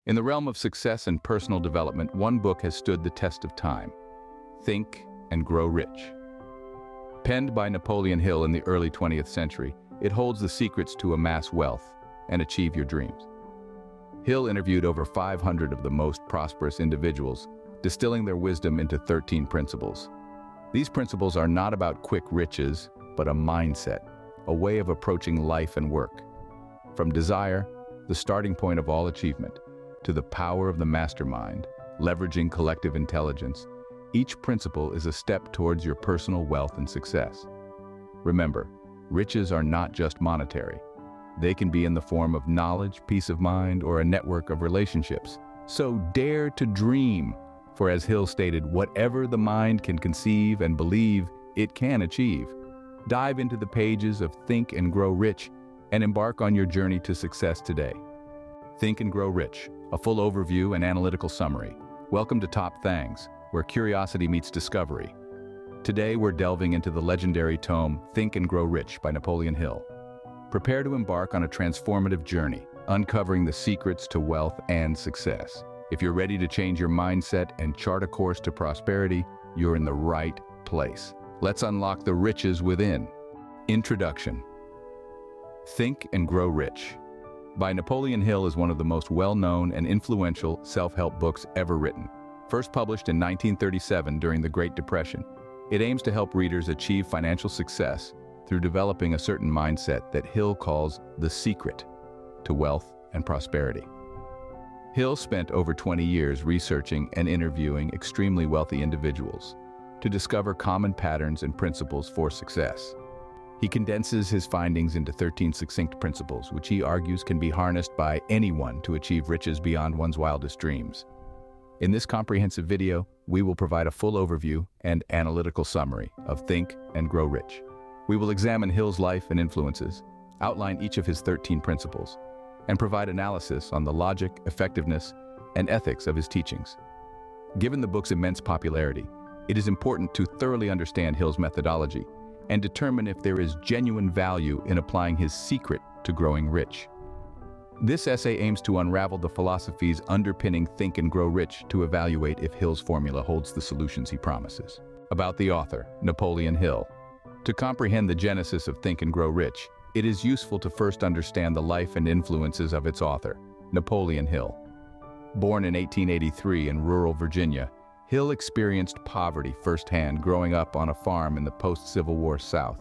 In the realm of success and personal development, one book has stood the test of time: Think and Grow Rich. Penned by Napoleon Hill in the early 20th century, it holds the secrets to amass wealth and achieve your dreams. Hill interviewed over 500 of the most prosperous individuals, distilling their wisdom into 13 principles. These principles are not about quick riches, but a mindset, a way of approaching life and work. From desire, the starting point of all achievement, to the power of the mastermind, leveraging collective intelligence, each principle is a step towards your personal wealth and success. Remember, riches are not just monetary. They can be in the form of knowledge, peace of mind, or a network of relationships. So dare to dream, for as Hill stated, whatever the mind can conceive and believe, it can achieve. Dive into the pages of Think and Grow Rich and embark on your journey to success today. Think and Grow Rich, a full overview and analytical summary. Welcome to Top Thangs, where curiosity meets discovery. Today we're delving into the legendary tome Think and Grow Rich by Napoleon Hill. Prepare to embark on a transformative journey, uncovering the secrets to wealth and success. If you're ready to change your mindset and chart a course to prosperity, you're in the right place. Let's unlock the riches within. Introduction. Think and Grow Rich by Napoleon Hill is one of the most well-known and influential self-help books ever written. First published in 1937 during the Great Depression, it aims to help readers achieve financial success through developing a certain mindset that Hill calls the secret to wealth and prosperity. Hill spent over 20 years researching and interviewing extremely wealthy individuals to discover common patterns and principles for success. He condenses his findings into 13 succinct principles, which he argues can be harnessed by anyone to achieve riches beyond one's wildest dreams. In this comprehensive video, we will provide a full overview and analytical summary of Think and Grow Rich. We will examine Hill's life and influences, outline each of his 13 principles, and provide analysis on the logic, effectiveness, and ethics of his teachings. Given the book's immense popularity, it is important to thoroughly understand Hill's methodology and determine if there is genuine value in applying his secret to growing rich. This essay aims to unravel the philosophies underpinning Think and Grow Rich to evaluate if Hill's formula holds the solutions he promises. About the author, Napoleon Hill. To comprehend the genesis of Think and Grow Rich, it is useful to first understand the life and influences of its author, Napoleon Hill. Born in 1883 in rural Virginia, Hill experienced poverty firsthand growing up on a farm in the post-Civil War South.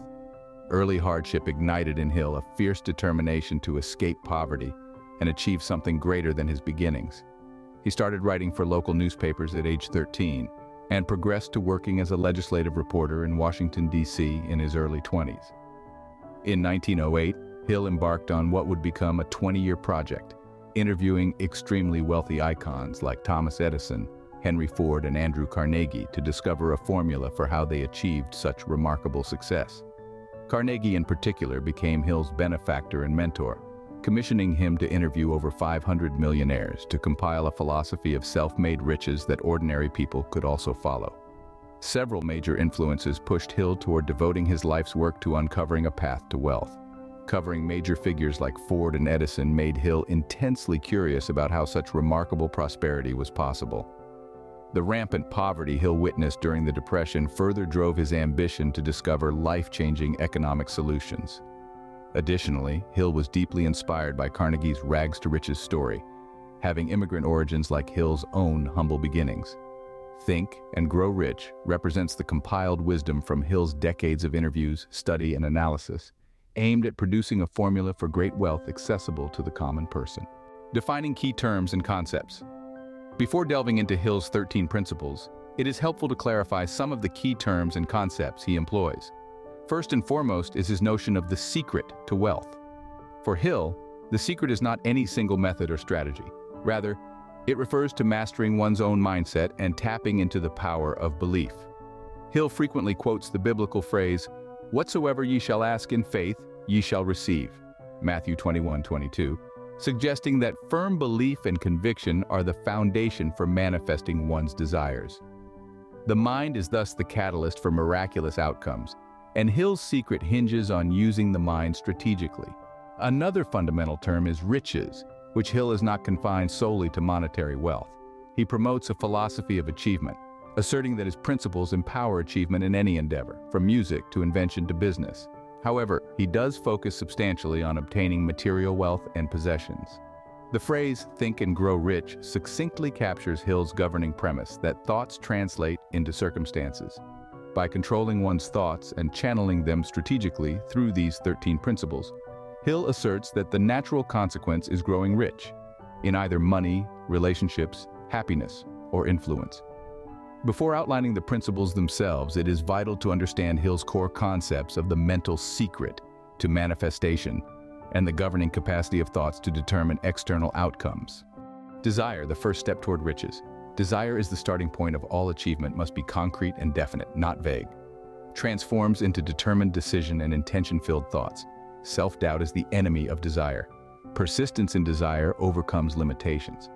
Early hardship ignited in Hill a fierce determination to escape poverty and achieve something greater than his beginnings. He started writing for local newspapers at age 13 and progressed to working as a legislative reporter in Washington, D.C. in his early 20s. In 1908, Hill embarked on what would become a 20-year project, interviewing extremely wealthy icons like Thomas Edison, Henry Ford, and Andrew Carnegie to discover a formula for how they achieved such remarkable success. Carnegie in particular became Hill's benefactor and mentor, commissioning him to interview over 500 millionaires to compile a philosophy of self-made riches that ordinary people could also follow. Several major influences pushed Hill toward devoting his life's work to uncovering a path to wealth. Covering major figures like Ford and Edison made Hill intensely curious about how such remarkable prosperity was possible. The rampant poverty Hill witnessed during the Depression further drove his ambition to discover life-changing economic solutions. Additionally, Hill was deeply inspired by Carnegie's rags-to-riches story, having immigrant origins like Hill's own humble beginnings. Think and Grow Rich represents the compiled wisdom from Hill's decades of interviews, study, and analysis, aimed at producing a formula for great wealth accessible to the common person. Defining key terms and concepts. Before delving into Hill's 13 principles, it is helpful to clarify some of the key terms and concepts he employs. First and foremost is his notion of the secret to wealth. For Hill, the secret is not any single method or strategy. Rather, it refers to mastering one's own mindset and tapping into the power of belief. Hill frequently quotes the biblical phrase, "Whatsoever ye shall ask in faith, ye shall receive," Matthew 21:22, suggesting that firm belief and conviction are the foundation for manifesting one's desires. The mind is thus the catalyst for miraculous outcomes, and Hill's secret hinges on using the mind strategically. Another fundamental term is riches, which Hill is not confined solely to monetary wealth. He promotes a philosophy of achievement, asserting that his principles empower achievement in any endeavor, from music to invention to business. However, he does focus substantially on obtaining material wealth and possessions. The phrase, "think and grow rich," succinctly captures Hill's governing premise that thoughts translate into circumstances. By controlling one's thoughts and channeling them strategically through these 13 principles, Hill asserts that the natural consequence is growing rich, in either money, relationships, happiness, or influence. Before outlining the principles themselves, it is vital to understand Hill's core concepts of the mental secret to manifestation and the governing capacity of thoughts to determine external outcomes. Desire, the first step toward riches. Desire is the starting point of all achievement, must be concrete and definite, not vague. Transforms into determined decision and intention-filled thoughts. Self-doubt is the enemy of desire. Persistence in desire overcomes limitations.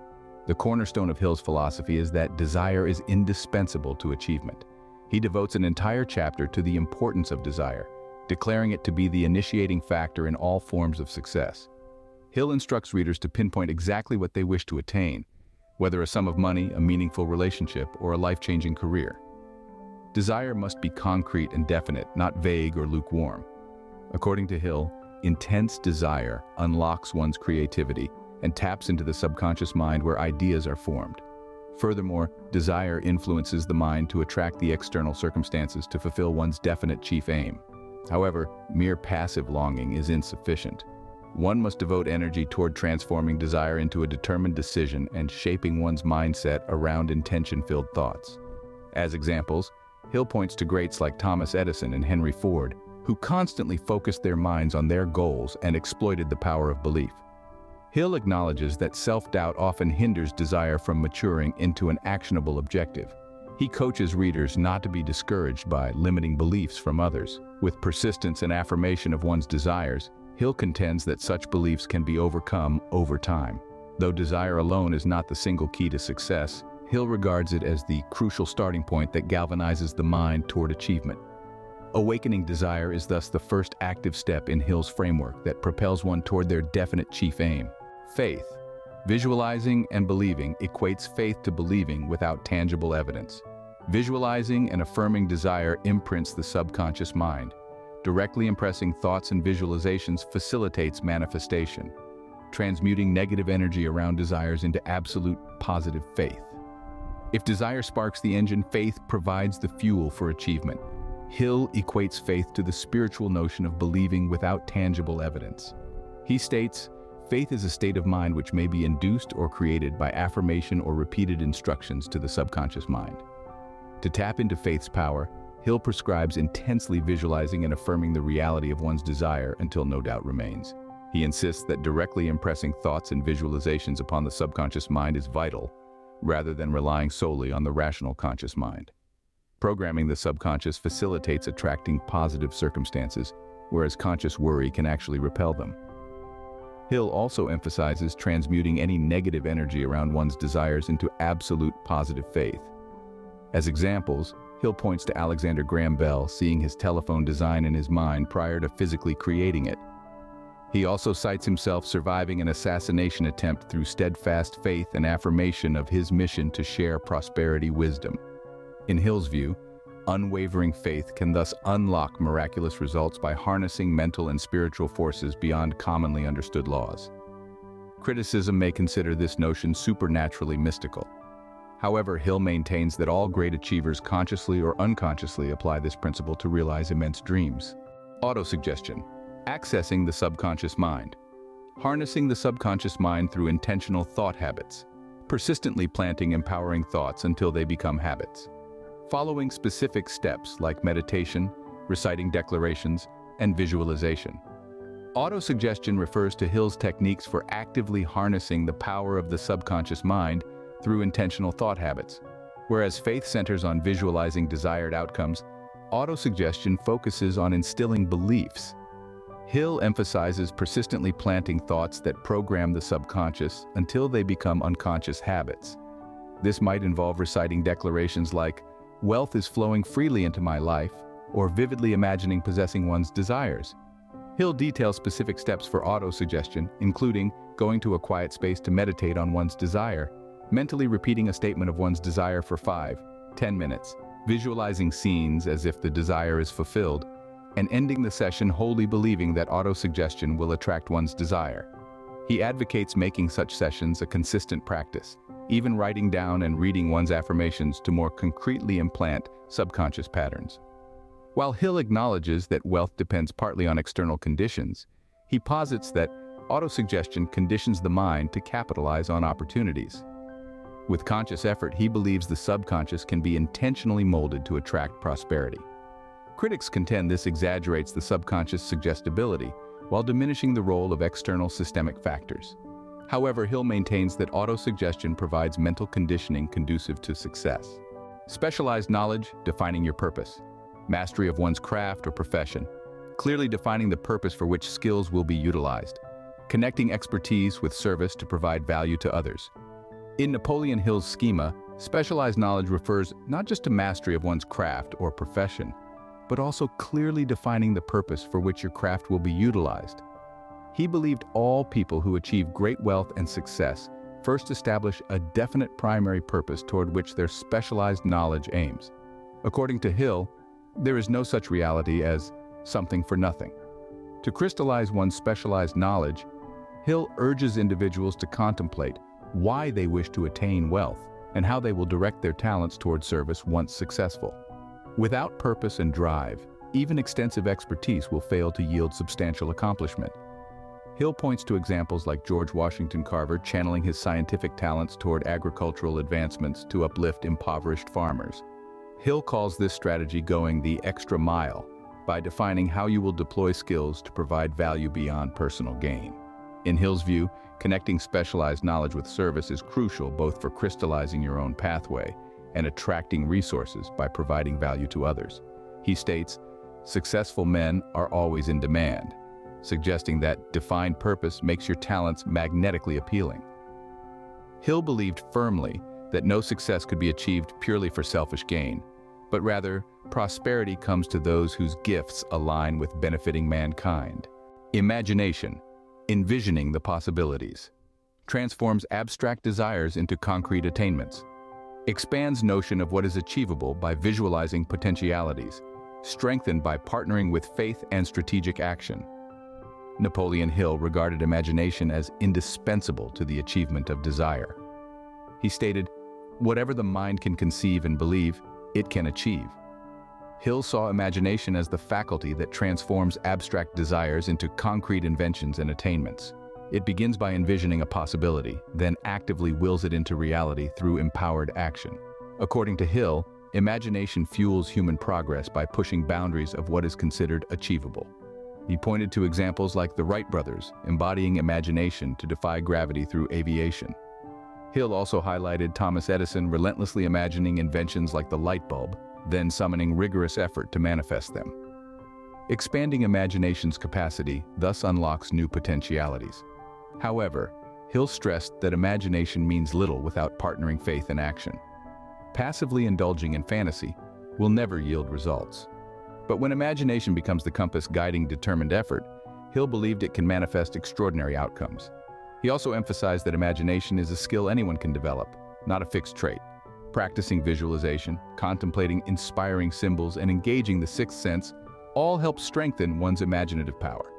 The cornerstone of Hill's philosophy is that desire is indispensable to achievement. He devotes an entire chapter to the importance of desire, declaring it to be the initiating factor in all forms of success. Hill instructs readers to pinpoint exactly what they wish to attain, whether a sum of money, a meaningful relationship, or a life-changing career. Desire must be concrete and definite, not vague or lukewarm. According to Hill, intense desire unlocks one's creativity and taps into the subconscious mind where ideas are formed. Furthermore, desire influences the mind to attract the external circumstances to fulfill one's definite chief aim. However, mere passive longing is insufficient. One must devote energy toward transforming desire into a determined decision and shaping one's mindset around intention-filled thoughts. As examples, Hill points to greats like Thomas Edison and Henry Ford, who constantly focused their minds on their goals and exploited the power of belief. Hill acknowledges that self-doubt often hinders desire from maturing into an actionable objective. He coaches readers not to be discouraged by limiting beliefs from others. With persistence and affirmation of one's desires, Hill contends that such beliefs can be overcome over time. Though desire alone is not the single key to success, Hill regards it as the crucial starting point that galvanizes the mind toward achievement. Awakening desire is thus the first active step in Hill's framework that propels one toward their definite chief aim. Faith. Visualizing and believing equates faith to believing without tangible evidence. Visualizing and affirming desire imprints the subconscious mind. Directly impressing thoughts and visualizations facilitates manifestation, transmuting negative energy around desires into absolute positive faith. If desire sparks the engine, faith provides the fuel for achievement. Hill equates faith to the spiritual notion of believing without tangible evidence. He states, faith is a state of mind which may be induced or created by affirmation or repeated instructions to the subconscious mind. To tap into faith's power, Hill prescribes intensely visualizing and affirming the reality of one's desire until no doubt remains. He insists that directly impressing thoughts and visualizations upon the subconscious mind is vital, rather than relying solely on the rational conscious mind. Programming the subconscious facilitates attracting positive circumstances, whereas conscious worry can actually repel them. Hill also emphasizes transmuting any negative energy around one's desires into absolute positive faith. As examples, Hill points to Alexander Graham Bell seeing his telephone design in his mind prior to physically creating it. He also cites himself surviving an assassination attempt through steadfast faith and affirmation of his mission to share prosperity wisdom. In Hill's view, unwavering faith can thus unlock miraculous results by harnessing mental and spiritual forces beyond commonly understood laws. Criticism may consider this notion supernaturally mystical. However, Hill maintains that all great achievers consciously or unconsciously apply this principle to realize immense dreams. Autosuggestion. Accessing the subconscious mind. Harnessing the subconscious mind through intentional thought habits. Persistently planting empowering thoughts until they become habits. Following specific steps like meditation, reciting declarations, and visualization. Autosuggestion refers to Hill's techniques for actively harnessing the power of the subconscious mind through intentional thought habits. Whereas faith centers on visualizing desired outcomes, autosuggestion focuses on instilling beliefs. Hill emphasizes persistently planting thoughts that program the subconscious until they become unconscious habits. This might involve reciting declarations like, "Wealth is flowing freely into my life," or vividly imagining possessing one's desires. Hill details specific steps for autosuggestion, including going to a quiet space to meditate on one's desire, mentally repeating a statement of one's desire for 5-10 minutes, visualizing scenes as if the desire is fulfilled, and ending the session wholly believing that autosuggestion will attract one's desire. He advocates making such sessions a consistent practice, even writing down and reading one's affirmations to more concretely implant subconscious patterns. While Hill acknowledges that wealth depends partly on external conditions, he posits that autosuggestion conditions the mind to capitalize on opportunities. With conscious effort, he believes the subconscious can be intentionally molded to attract prosperity. Critics contend this exaggerates the subconscious suggestibility while diminishing the role of external systemic factors. However, Hill maintains that autosuggestion provides mental conditioning conducive to success. Specialized knowledge, defining your purpose. Mastery of one's craft or profession. Clearly defining the purpose for which skills will be utilized. Connecting expertise with service to provide value to others. In Napoleon Hill's schema, specialized knowledge refers not just to mastery of one's craft or profession, but also clearly defining the purpose for which your craft will be utilized. He believed all people who achieve great wealth and success first establish a definite primary purpose toward which their specialized knowledge aims. According to Hill, there is no such reality as something for nothing. To crystallize one's specialized knowledge, Hill urges individuals to contemplate why they wish to attain wealth and how they will direct their talents toward service once successful. Without purpose and drive, even extensive expertise will fail to yield substantial accomplishment. Hill points to examples like George Washington Carver channeling his scientific talents toward agricultural advancements to uplift impoverished farmers. Hill calls this strategy going the extra mile by defining how you will deploy skills to provide value beyond personal gain. In Hill's view, connecting specialized knowledge with service is crucial both for crystallizing your own pathway and attracting resources by providing value to others. He states, "Successful men are always in demand," suggesting that defined purpose makes your talents magnetically appealing. Hill believed firmly that no success could be achieved purely for selfish gain, but rather prosperity comes to those whose gifts align with benefiting mankind. Imagination, envisioning the possibilities, transforms abstract desires into concrete attainments, expands notion of what is achievable by visualizing potentialities, strengthened by partnering with faith and strategic action. Napoleon Hill regarded imagination as indispensable to the achievement of desire. He stated, "Whatever the mind can conceive and believe, it can achieve." Hill saw imagination as the faculty that transforms abstract desires into concrete inventions and attainments. It begins by envisioning a possibility, then actively wills it into reality through empowered action. According to Hill, imagination fuels human progress by pushing boundaries of what is considered achievable. He pointed to examples like the Wright brothers, embodying imagination to defy gravity through aviation. Hill also highlighted Thomas Edison relentlessly imagining inventions like the light bulb, then summoning rigorous effort to manifest them. Expanding imagination's capacity thus unlocks new potentialities. However, Hill stressed that imagination means little without partnering faith and action. Passively indulging in fantasy will never yield results. But when imagination becomes the compass guiding determined effort, Hill believed it can manifest extraordinary outcomes. He also emphasized that imagination is a skill anyone can develop, not a fixed trait. Practicing visualization, contemplating inspiring symbols, and engaging the sixth sense all help strengthen one's imaginative power.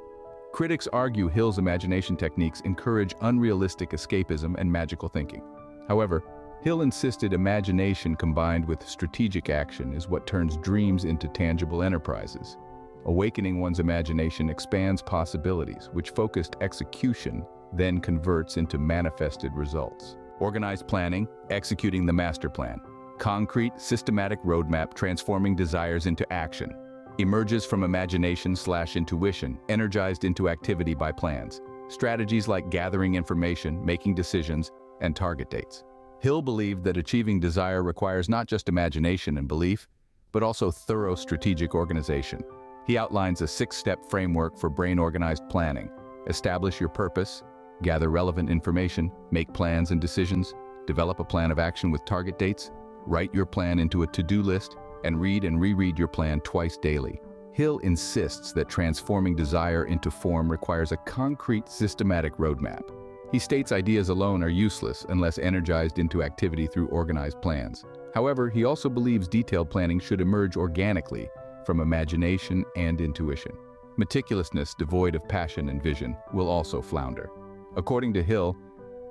Critics argue Hill's imagination techniques encourage unrealistic escapism and magical thinking. However, Hill insisted imagination combined with strategic action is what turns dreams into tangible enterprises. Awakening one's imagination expands possibilities, which focused execution then converts into manifested results. Organized planning, executing the master plan. Concrete, systematic roadmap transforming desires into action. Emerges from imagination/intuition, energized into activity by plans. Strategies like gathering information, making decisions, and target dates. Hill believed that achieving desire requires not just imagination and belief, but also thorough strategic organization. He outlines a 6-step framework for brain-organized planning. Establish your purpose, gather relevant information, make plans and decisions, develop a plan of action with target dates, write your plan into a to-do list, and read and reread your plan twice daily. Hill insists that transforming desire into form requires a concrete, systematic roadmap. He states ideas alone are useless unless energized into activity through organized plans. However, he also believes detailed planning should emerge organically from imagination and intuition. Meticulousness devoid of passion and vision will also flounder. According to Hill,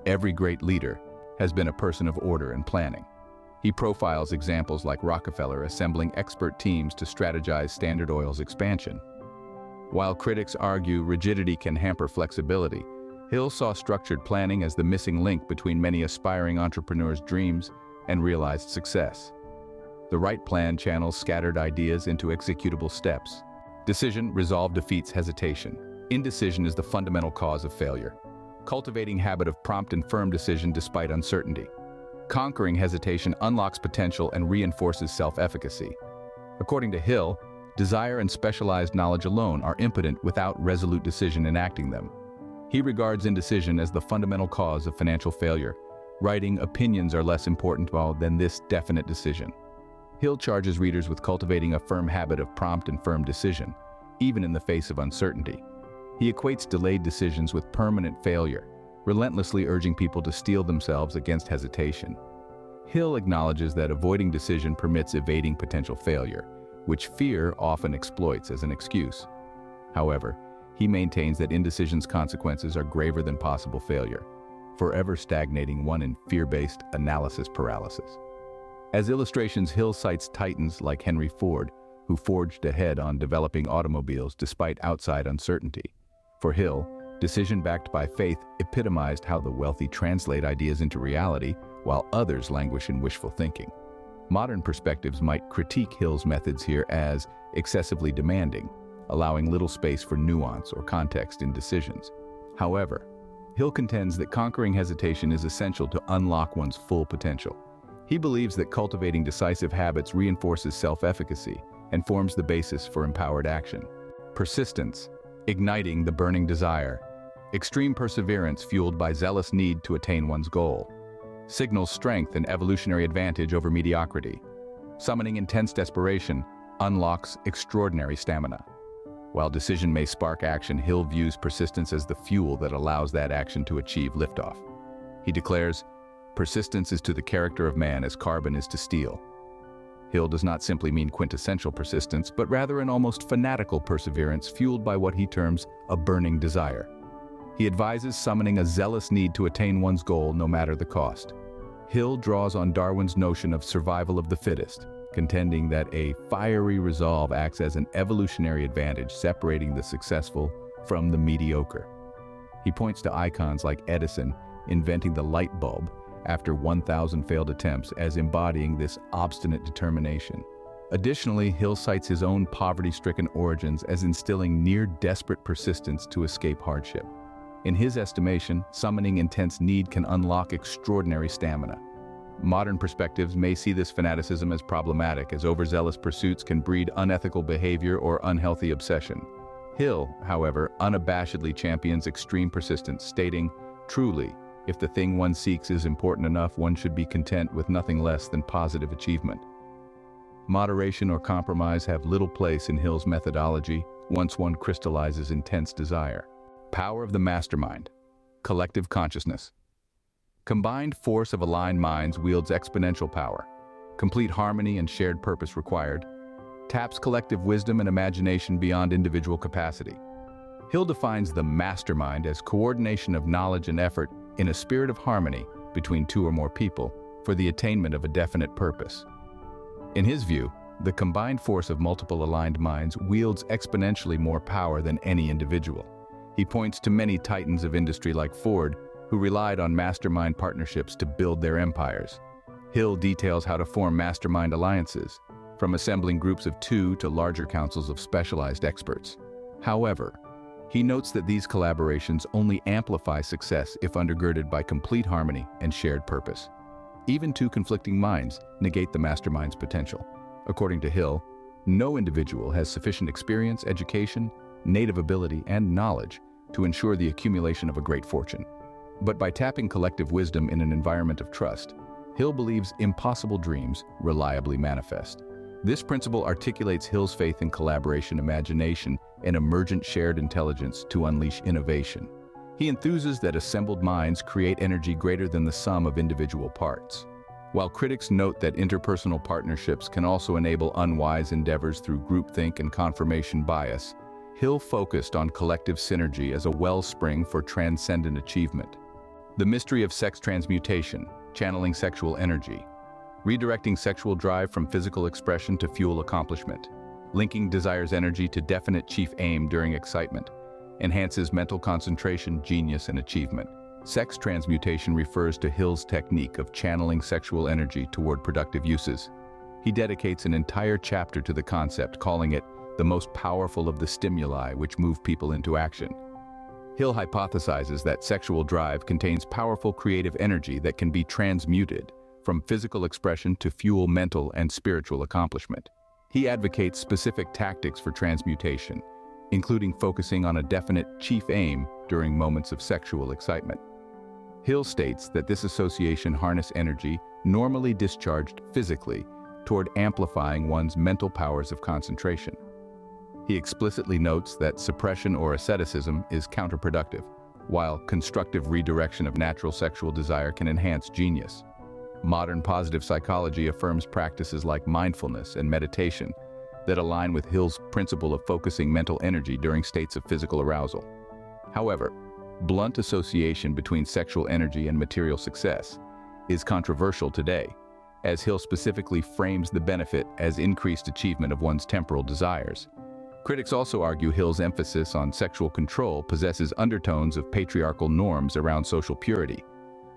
every great leader has been a person of order and planning. He profiles examples like Rockefeller assembling expert teams to strategize Standard Oil's expansion. While critics argue rigidity can hamper flexibility, Hill saw structured planning as the missing link between many aspiring entrepreneurs' dreams and realized success. The right plan channels scattered ideas into executable steps. Decision resolve defeats hesitation. Indecision is the fundamental cause of failure. Cultivating habit of prompt and firm decision despite uncertainty. Conquering hesitation unlocks potential and reinforces self-efficacy. According to Hill, desire and specialized knowledge alone are impotent without resolute decision enacting them. He regards indecision as the fundamental cause of financial failure, writing, "Opinions are less important than this definite decision." Hill charges readers with cultivating a firm habit of prompt and firm decision, even in the face of uncertainty. He equates delayed decisions with permanent failure, relentlessly urging people to steel themselves against hesitation. Hill acknowledges that avoiding decision permits evading potential failure, which fear often exploits as an excuse. However, he maintains that indecision's consequences are graver than possible failure, forever stagnating one in fear-based analysis paralysis. As illustrations, Hill cites titans like Henry Ford, who forged ahead on developing automobiles despite outside uncertainty. For Hill, decision backed by faith epitomized how the wealthy translate ideas into reality, while others languish in wishful thinking. Modern perspectives might critique Hill's methods here as excessively demanding, allowing little space for nuance or context in decisions. However, Hill contends that conquering hesitation is essential to unlock one's full potential. He believes that cultivating decisive habits reinforces self-efficacy and forms the basis for empowered action. Persistence, igniting the burning desire. Extreme perseverance fueled by zealous need to attain one's goal. Signals strength and evolutionary advantage over mediocrity. Summoning intense desperation unlocks extraordinary stamina. While decision may spark action, Hill views persistence as the fuel that allows that action to achieve liftoff. He declares, "Persistence is to the character of man as carbon is to steel." Hill does not simply mean quintessential persistence, but rather an almost fanatical perseverance fueled by what he terms a burning desire. He advises summoning a zealous need to attain one's goal no matter the cost. Hill draws on Darwin's notion of survival of the fittest, contending that a fiery resolve acts as an evolutionary advantage, separating the successful from the mediocre. He points to icons like Edison inventing the light bulb after 1,000 failed attempts as embodying this obstinate determination. Additionally, Hill cites his own poverty-stricken origins as instilling near-desperate persistence to escape hardship. In his estimation, summoning intense need can unlock extraordinary stamina. Modern perspectives may see this fanaticism as problematic, as overzealous pursuits can breed unethical behavior or unhealthy obsession. Hill, however, unabashedly champions extreme persistence, stating, "Truly, if the thing one seeks is important enough, one should be content with nothing less than positive achievement." Moderation or compromise have little place in Hill's methodology once one crystallizes intense desire. Power of the mastermind. Collective consciousness. Combined force of aligned minds wields exponential power. Complete harmony and shared purpose required. Taps collective wisdom and imagination beyond individual capacity. Hill defines the mastermind as coordination of knowledge and effort in a spirit of harmony between two or more people for the attainment of a definite purpose. In his view, the combined force of multiple aligned minds wields exponentially more power than any individual. He points to many titans of industry like Ford, who relied on mastermind partnerships to build their empires. Hill details how to form mastermind alliances, from assembling groups of two to larger councils of specialized experts. However, he notes that these collaborations only amplify success if undergirded by complete harmony and shared purpose. Even two conflicting minds negate the mastermind's potential. According to Hill, no individual has sufficient experience, education, native ability, and knowledge to ensure the accumulation of a great fortune. But by tapping collective wisdom in an environment of trust, Hill believes impossible dreams reliably manifest. This principle articulates Hill's faith in collaboration, imagination, and emergent shared intelligence to unleash innovation. He enthuses that assembled minds create energy greater than the sum of individual parts. While critics note that interpersonal partnerships can also enable unwise endeavors through groupthink and confirmation bias, Hill focused on collective synergy as a wellspring for transcendent achievement. The mystery of sex transmutation, channeling sexual energy, redirecting sexual drive from physical expression to fuel accomplishment, linking desire's energy to definite chief aim during excitement, enhances mental concentration, genius, and achievement. Sex transmutation refers to Hill's technique of channeling sexual energy toward productive uses. He dedicates an entire chapter to the concept, calling it the most powerful of the stimuli which move people into action. Hill hypothesizes that sexual drive contains powerful creative energy that can be transmuted from physical expression to fuel mental and spiritual accomplishment. He advocates specific tactics for transmutation, including focusing on a definite chief aim during moments of sexual excitement. Hill states that this association harnesses energy normally discharged physically toward amplifying one's mental powers of concentration. He explicitly notes that suppression or asceticism is counterproductive, while constructive redirection of natural sexual desire can enhance genius. Modern positive psychology affirms practices like mindfulness and meditation that align with Hill's principle of focusing mental energy during states of physical arousal. However, blunt association between sexual energy and material success is controversial today, as Hill specifically frames the benefit as increased achievement of one's temporal desires. Critics also argue Hill's emphasis on sexual control possesses undertones of patriarchal norms around social purity.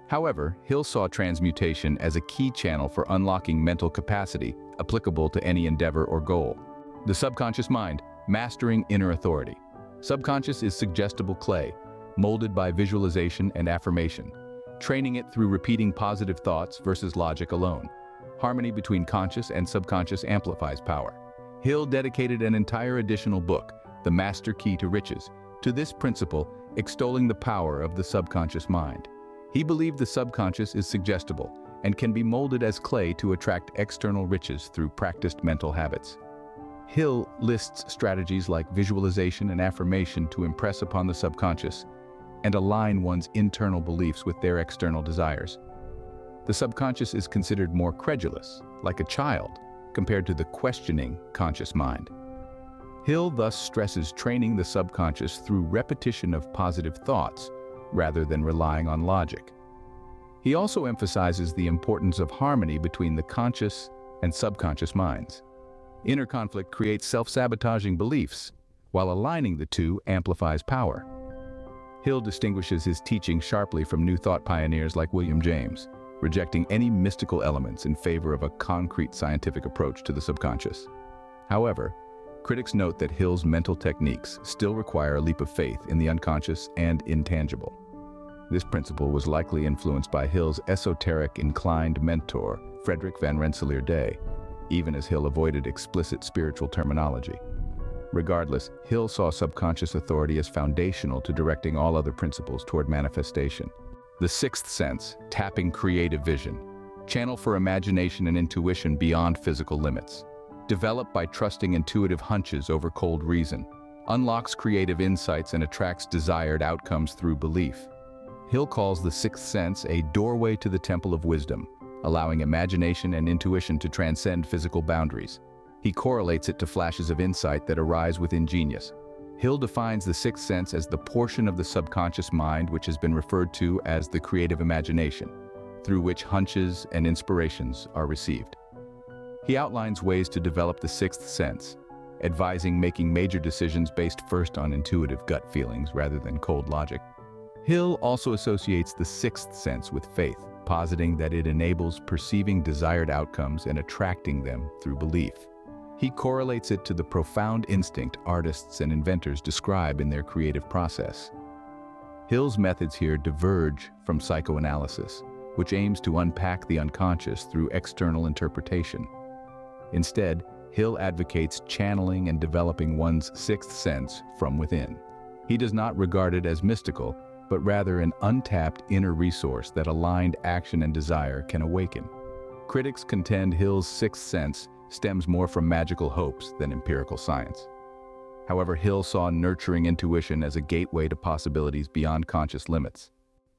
However, Hill saw transmutation as a key channel for unlocking mental capacity applicable to any endeavor or goal. The subconscious mind, mastering inner authority. Subconscious is suggestible clay, molded by visualization and affirmation, training it through repeating positive thoughts versus logic alone. Harmony between conscious and subconscious amplifies power. Hill dedicated an entire additional book, The Master Key to Riches, to this principle, extolling the power of the subconscious mind. He believed the subconscious is suggestible and can be molded as clay to attract external riches through practiced mental habits. Hill lists strategies like visualization and affirmation to impress upon the subconscious and align one's internal beliefs with their external desires. The subconscious is considered more credulous, like a child, compared to the questioning conscious mind. Hill thus stresses training the subconscious through repetition of positive thoughts rather than relying on logic. He also emphasizes the importance of harmony between the conscious and subconscious minds. Inner conflict creates self-sabotaging beliefs, while aligning the two amplifies power. Hill distinguishes his teaching sharply from New Thought pioneers like William James, rejecting any mystical elements in favor of a concrete scientific approach to the subconscious. However, critics note that Hill's mental techniques still require a leap of faith in the unconscious and intangible. This principle was likely influenced by Hill's esoteric-inclined mentor, Frederick van Rensselaer, even as Hill avoided explicit spiritual terminology. Regardless, Hill saw subconscious authority as foundational to directing all other principles toward manifestation. The sixth sense, tapping creative vision, channel for imagination and intuition beyond physical limits. Developed by trusting intuitive hunches over cold reason, unlocks creative insights and attracts desired outcomes through belief. Hill calls the sixth sense a doorway to the temple of wisdom, allowing imagination and intuition to transcend physical boundaries. He correlates it to flashes of insight that arise within genius. Hill defines the sixth sense as the portion of the subconscious mind which has been referred to as the creative imagination, through which hunches and inspirations are received. He outlines ways to develop the sixth sense, advising making major decisions based first on intuitive gut feelings rather than cold logic. Hill also associates the sixth sense with faith, positing that it enables perceiving desired outcomes and attracting them through belief. He correlates it to the profound instinct artists and inventors describe in their creative process. Hill's methods here diverge from psychoanalysis, which aims to unpack the unconscious through external interpretation. Instead, Hill advocates channeling and developing one's sixth sense from within. He does not regard it as mystical, but rather an untapped inner resource that aligned action and desire can awaken. Critics contend Hill's sixth sense stems more from magical hopes than empirical science. However, Hill saw nurturing intuition as a gateway to possibilities beyond conscious limits.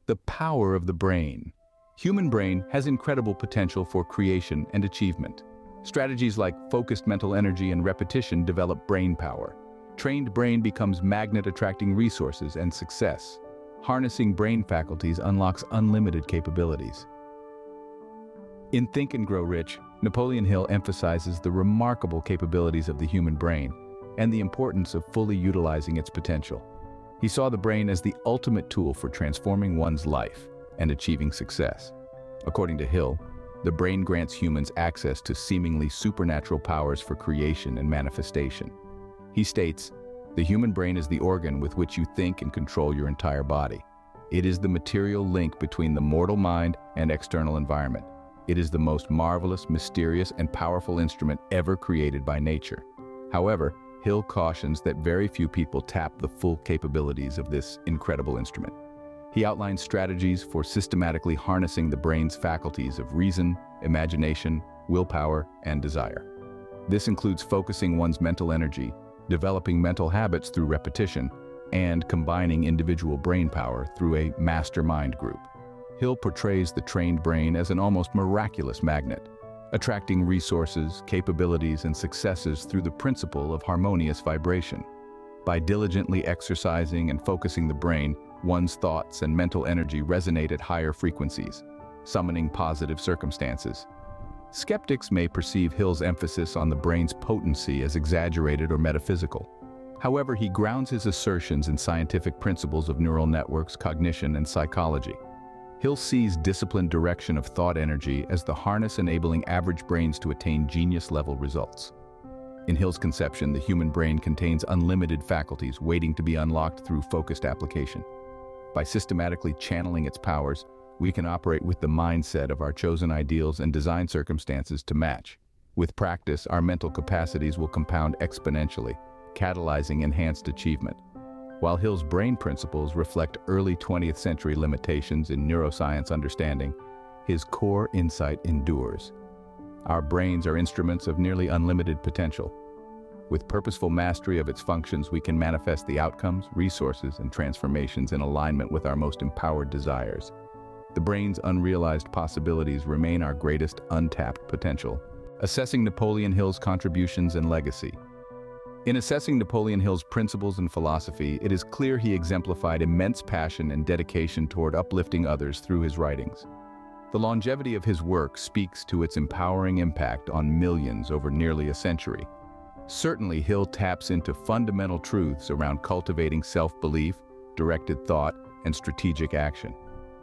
The power of the brain. Human brain has incredible potential for creation and achievement. Strategies like focused mental energy and repetition develop brain power. Trained brain becomes magnet attracting resources and success. Harnessing brain faculties unlocks unlimited capabilities. In Think and Grow Rich, Napoleon Hill emphasizes the remarkable capabilities of the human brain and the importance of fully utilizing its potential. He saw the brain as the ultimate tool for transforming one's life and achieving success. According to Hill, the brain grants humans access to seemingly supernatural powers for creation and manifestation. He states, "The human brain is the organ with which you think and control your entire body. It is the material link between the mortal mind and external environment. It is the most marvelous, mysterious, and powerful instrument ever created by nature." However, Hill cautions that very few people tap the full capabilities of this incredible instrument. He outlines strategies for systematically harnessing the brain's faculties of reason, imagination, willpower, and desire. This includes focusing one's mental energy, developing mental habits through repetition, and combining individual brain power through a mastermind group. Hill portrays the trained brain as an almost miraculous magnet, attracting resources, capabilities, and successes through the principle of harmonious vibration. By diligently exercising and focusing the brain, one's thoughts and mental energy resonate at higher frequencies, summoning positive circumstances. Skeptics may perceive Hill's emphasis on the brain's potency as exaggerated or metaphysical. However, he grounds his assertions in scientific principles of neural networks, cognition, and psychology. Hill sees disciplined direction of thought energy as the harness enabling average brains to attain genius-level results. In Hill's conception, the human brain contains unlimited faculties waiting to be unlocked through focused application. By systematically channeling its powers, we can operate with the mindset of our chosen ideals and design circumstances to match. With practice, our mental capacities will compound exponentially, catalyzing enhanced achievement. While Hill's brain principles reflect early 20th century limitations in neuroscience understanding, his core insight endures. Our brains are instruments of nearly unlimited potential. With purposeful mastery of its functions, we can manifest the outcomes, resources, and transformations in alignment with our most empowered desires. The brain's unrealized possibilities remain our greatest untapped potential. Assessing Napoleon Hill's contributions and legacy. In assessing Napoleon Hill's principles and philosophy, it is clear he exemplified immense passion and dedication toward uplifting others through his writings. The longevity of his work speaks to its empowering impact on millions over nearly a century. Certainly, Hill taps into fundamental truths around cultivating self-belief, directed thought, and strategic action.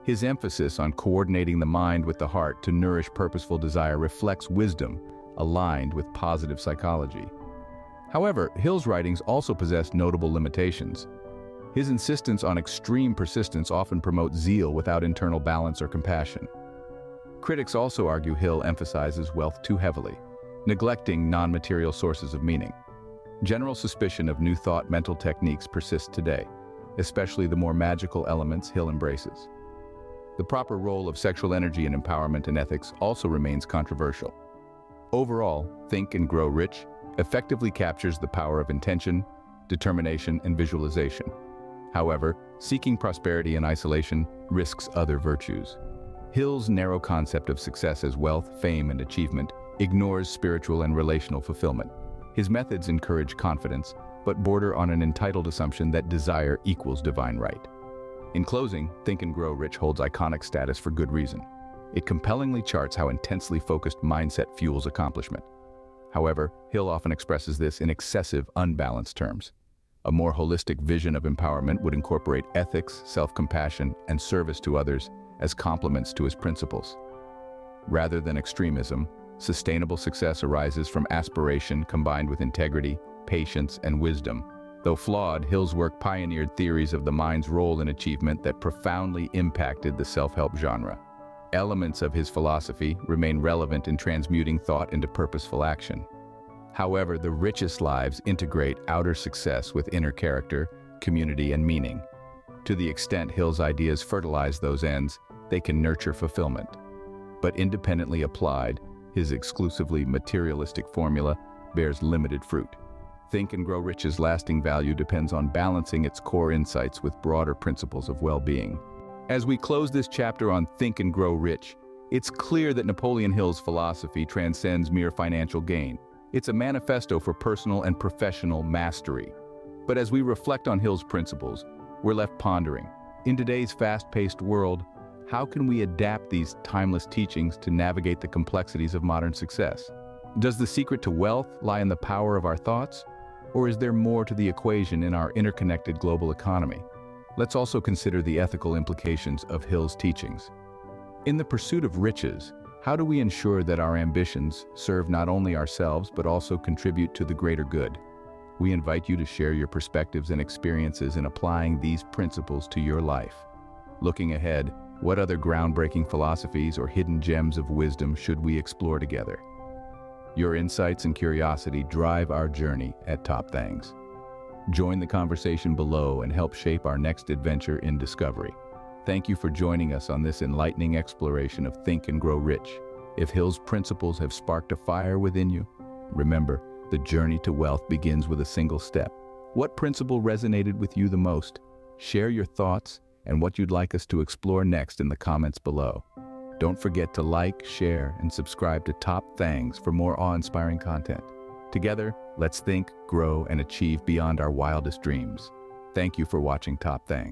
His emphasis on coordinating the mind with the heart to nourish purposeful desire reflects wisdom aligned with positive psychology. However, Hill's writings also possess notable limitations. His insistence on extreme persistence often promotes zeal without internal balance or compassion. Critics also argue Hill emphasizes wealth too heavily, neglecting non-material sources of meaning. General suspicion of New Thought mental techniques persists today, especially the more magical elements Hill embraces. The proper role of sexual energy in empowerment and ethics also remains controversial. Overall, Think and Grow Rich effectively captures the power of intention, determination, and visualization. However, seeking prosperity in isolation risks other virtues. Hill's narrow concept of success as wealth, fame, and achievement ignores spiritual and relational fulfillment. His methods encourage confidence, but border on an entitled assumption that desire equals divine right. In closing, Think and Grow Rich holds iconic status for good reason. It compellingly charts how intensely focused mindset fuels accomplishment. However, Hill often expresses this in excessive, unbalanced terms. A more holistic vision of empowerment would incorporate ethics, self-compassion, and service to others as complements to his principles. Rather than extremism, sustainable success arises from aspiration combined with integrity, patience, and wisdom. Though flawed, Hill's work pioneered theories of the mind's role in achievement that profoundly impacted the self-help genre. Elements of his philosophy remain relevant in transmuting thought into purposeful action. However, the richest lives integrate outer success with inner character, community, and meaning. To the extent Hill's ideas fertilize those ends, they can nurture fulfillment. But independently applied, His exclusively materialistic formula bears limited fruit. Think and Grow Rich's lasting value depends on balancing its core insights with broader principles of well-being. As we close this chapter on Think and Grow Rich, it's clear that Napoleon Hill's philosophy transcends mere financial gain. It's a manifesto for personal and professional mastery. But as we reflect on Hill's principles, we're left pondering. In today's fast-paced world, how can we adapt these timeless teachings to navigate the complexities of modern success? Does the secret to wealth lie in the power of our thoughts? Or is there more to the equation in our interconnected global economy? Let's also consider the ethical implications of Hill's teachings. In the pursuit of riches, how do we ensure that our ambitions serve not only ourselves but also contribute to the greater good? We invite you to share your perspectives and experiences in applying these principles to your life. Looking ahead, what other groundbreaking philosophies or hidden gems of wisdom should we explore together? Your insights and curiosity drive our journey at Top Thangs. Join the conversation below and help shape our next adventure in discovery. Thank you for joining us on this enlightening exploration of Think and Grow Rich. If Hill's principles have sparked a fire within you, remember, the journey to wealth begins with a single step. What principle resonated with you the most? Share your thoughts and what you'd like us to explore next in the comments below. Don't forget to like, share, and subscribe to Top Thangs for more awe-inspiring content. Together, let's think, grow, and achieve beyond our wildest dreams. Thank you for watching Top Thangs.